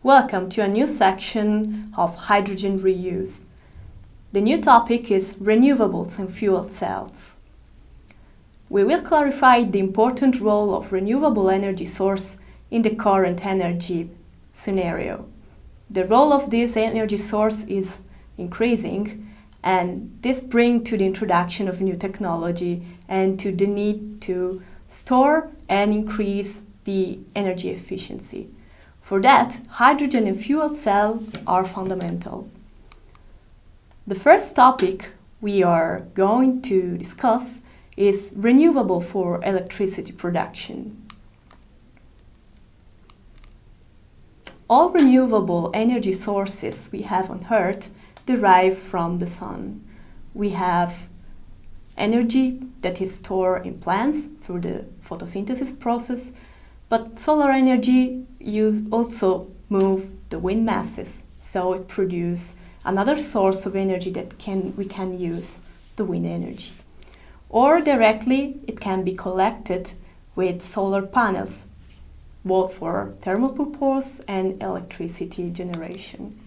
Welcome to a new section of hydrogen reuse. The new topic is renewables and fuel cells. We will clarify the important role of renewable energy source in the current energy scenario. The role of this energy source is increasing, and this brings to the introduction of new technology and to the need to store and increase the energy efficiency. For that, hydrogen and fuel cells are fundamental. The first topic we are going to discuss is renewable for electricity production. All renewable energy sources we have on Earth derive from the sun. We have energy that is stored in plants through the photosynthesis process, but solar energy also moves the wind masses, so it produces another source of energy that we can use, the wind energy. Or directly, it can be collected with solar panels, both for thermal purpose and electricity generation.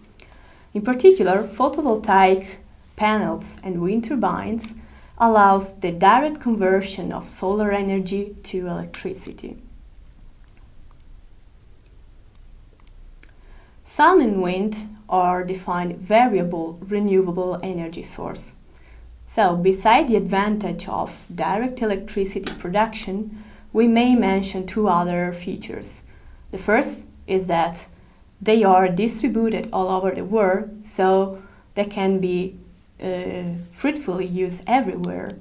In particular, photovoltaic panels and wind turbines allows the direct conversion of solar energy to electricity. Sun and wind are defined variable renewable energy source. So, beside the advantage of direct electricity production, we may mention two other features. The first is that they are distributed all over the world, so they can be fruitfully used everywhere.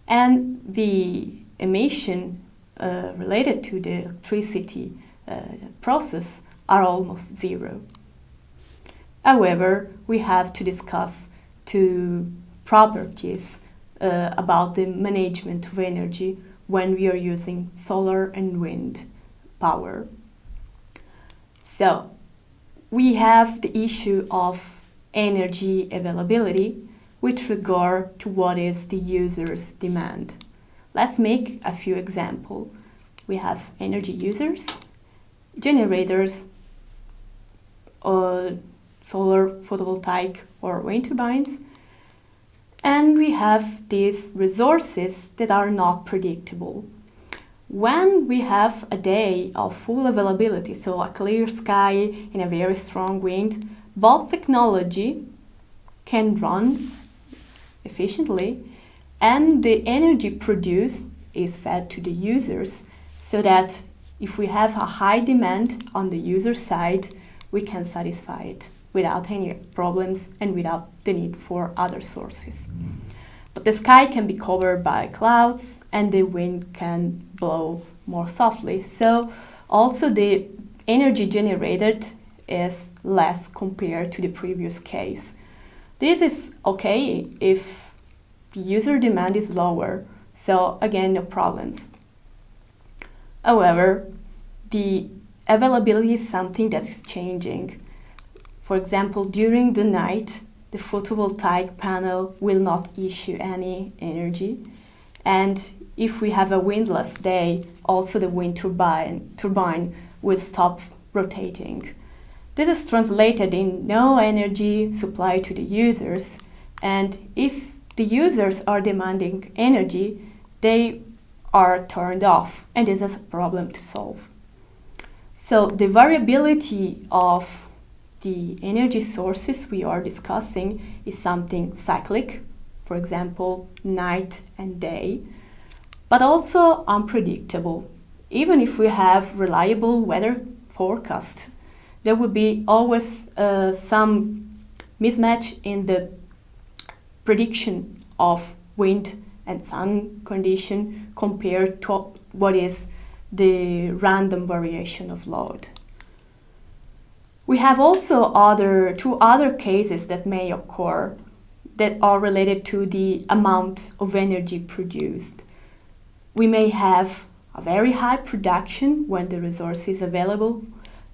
And the emission related to the electricity process are almost zero. However, we have to discuss two properties about the management of energy when we are using solar and wind power. So, we have the issue of energy availability with regard to what is the user's demand. Let's make a few examples. We have energy users, generators, solar, photovoltaic, or wind turbines, and we have these resources that are not predictable. When we have a day of full availability, so a clear sky and a very strong wind, both technology can run efficiently, and the energy produced is fed to the users, so that if we have a high demand on the user side, we can satisfy it without any problems and without the need for other sources. But the sky can be covered by clouds and the wind can blow more softly, so also the energy generated is less compared to the previous case. This is okay if user demand is lower, so again, no problems. However, the availability is something that is changing. For example, during the night, the photovoltaic panel will not issue any energy. And if we have a windless day, also the wind turbine will stop rotating. This is translated in no energy supply to the users. And if the users are demanding energy, they are turned off. And this is a problem to solve. So the variability of the energy sources we are discussing is something cyclic, for example, night and day, but also unpredictable. Even if we have reliable weather forecasts, there will be always some mismatch in the prediction of wind and sun condition compared to what is the random variation of load. We have also two other cases that may occur that are related to the amount of energy produced. We may have a very high production when the resource is available,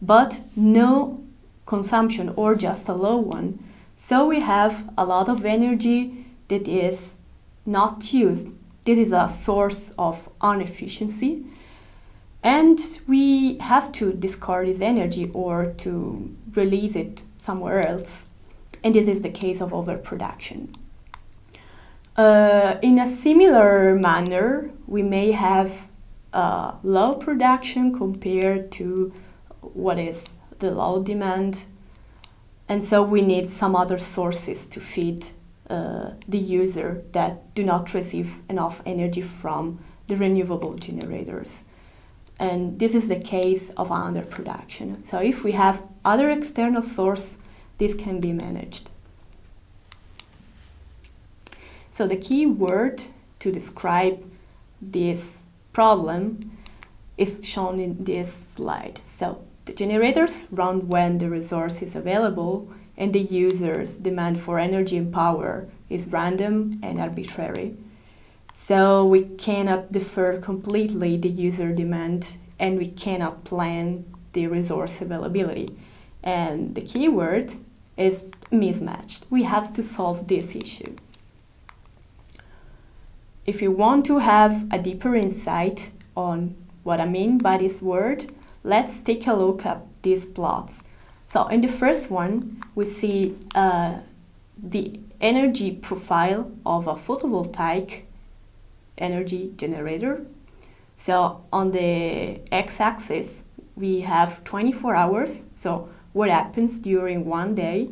but no consumption or just a low one. So we have a lot of energy that is not used. This is a source of inefficiency. And we have to discard this energy or to release it somewhere else. And this is the case of overproduction. In a similar manner, we may have low production compared to what is the low demand. And so we need some other sources to feed the user that do not receive enough energy from the renewable generators. And this is the case of underproduction. So if we have other external source, this can be managed. So the key word to describe this problem is shown in this slide. So the generators run when the resource is available, and the user's demand for energy and power is random and arbitrary. So we cannot defer completely the user demand, and we cannot plan the resource availability. And the key word is mismatched. We have to solve this issue. If you want to have a deeper insight on what I mean by this word, let's take a look at these plots. So in the first one, we see the energy profile of a photovoltaic energy generator. So on the x-axis, we have 24 hours, so what happens during one day.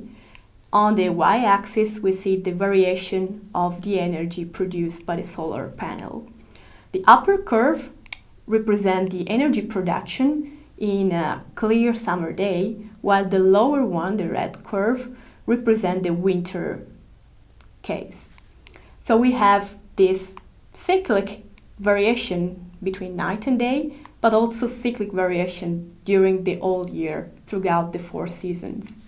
On the y-axis, we see the variation of the energy produced by the solar panel. The upper curve represents the energy production in a clear summer day, while the lower one, the red curve, represents the winter case. So we have this cyclic variation between night and day, but also cyclic variation during the whole year throughout the 4 seasons.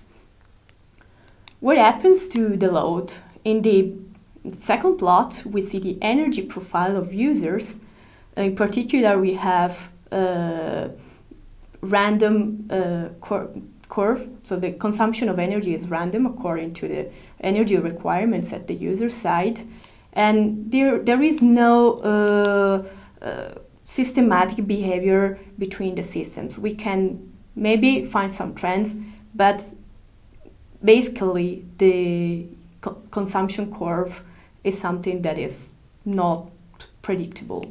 What happens to the load? In the second plot, we see the energy profile of users. In particular, we have random curve, so the consumption of energy is random according to the energy requirements at the user side, and there is no systematic behavior between the systems. We can maybe find some trends, but basically the consumption curve is something that is not predictable.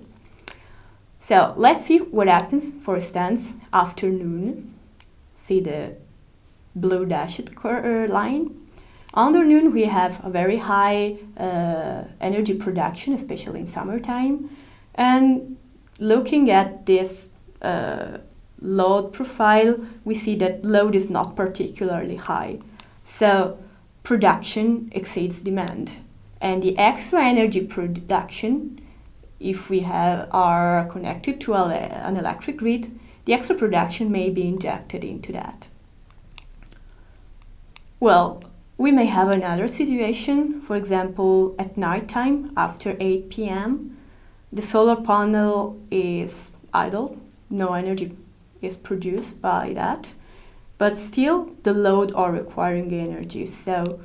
So let's see what happens, for instance, afternoon. See the blue dashed line. Under noon, we have a very high energy production, especially in summertime. And looking at this load profile, we see that load is not particularly high. So production exceeds demand. And the extra energy production, if we are connected to an electric grid, the extra production may be injected into that. Well, we may have another situation, for example, at nighttime after 8 p.m. The solar panel is idle, no energy is produced by that, but still the load are requiring energy, so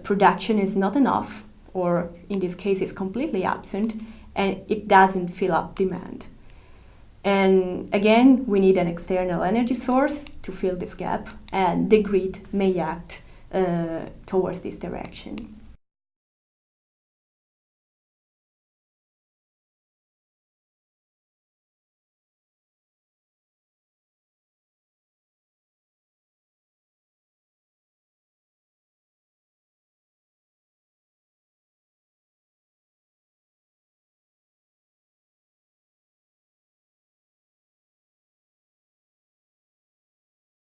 production is not enough, or in this case is completely absent, and it doesn't fill up demand. And again, we need an external energy source to fill this gap, and the grid may act towards this direction.